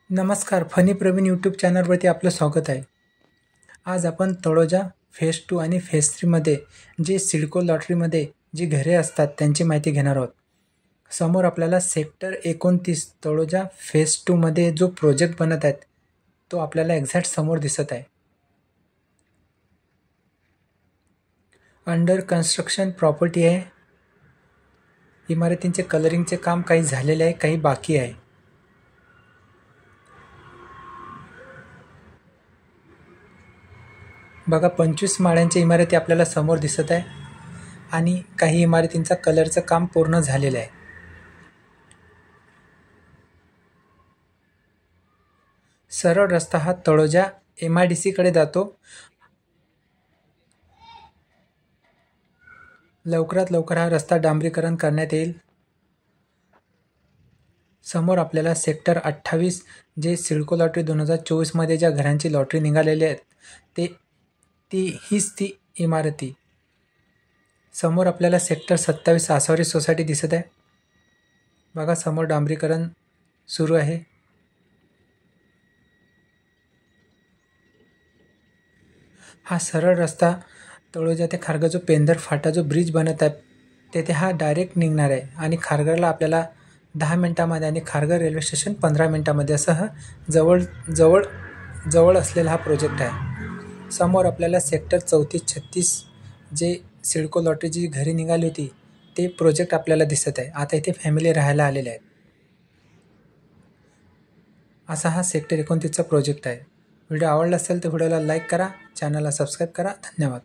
नमस्कार, funny Pravin YouTube चॅनलवरती आपलं स्वागत आहे. आज आपण तळोजा फेज 2 आणि फेज 3 मध्ये जी सिडको लॉटरीमध्ये जी घरे असतात त्यांची माहिती घेणार आहोत. समोर आपल्याला सेक्टर 29 तळोजा फेज 2 मध्ये जो प्रोजेक्ट बनत आहेत तो आपल्याला एक्झॅक्ट समोर दिसत आहे. अंडर कन्स्ट्रक्शन प्रॉपर्टी आहे. इमारतींचे कलरिंगचे काम काही झालेले आहे, काही बाकी आहे. बघा 25 माळ्यांची इमारती आपल्याला समोर दिसत आहे आणि काही इमारतींचा कलरचं काम पूर्ण झालेलं आहे. सरळ रस्ता हा तळोजा MIDC कडे जातो. लवकरात लवकर हा रस्ता डांबरीकरण करण्यात येईल. समोर आपल्याला सेक्टर 28 जे सिडको लॉटरी 2024 मध्ये ज्या घरांची लॉटरी निघालेली आहेत ती इमारती. समोर आपल्याला सेक्टर 27 आसावरी सोसायटी दिसत आहे. बघा समोर डांबरीकरण सुरू आहे. हा सरळ रस्ता तळोजा ते खारघर जो पेंदर फाटा जो ब्रिज बनत आहे तेथे हा डायरेक्ट निघणार आहे आणि खारघरला आपल्याला 10 मिनिटांमध्ये आणि खारघर रेल्वे स्टेशन 15 मिनिटांमध्ये असं हा जवळ असलेला हा प्रोजेक्ट आहे. समोर आपल्याला सेक्टर 34-36 जे सिडको लॉटरीची जी घरी निघाली होती ते प्रोजेक्ट आपल्याला दिसत आहे. आता इथे फॅमिली राहायला आलेले आहेत. असा हा सेक्टर 29चा प्रोजेक्ट आहे. व्हिडिओ आवडला असेल तर व्हिडिओला लाईक करा, चॅनलला सबस्क्राईब करा. धन्यवाद.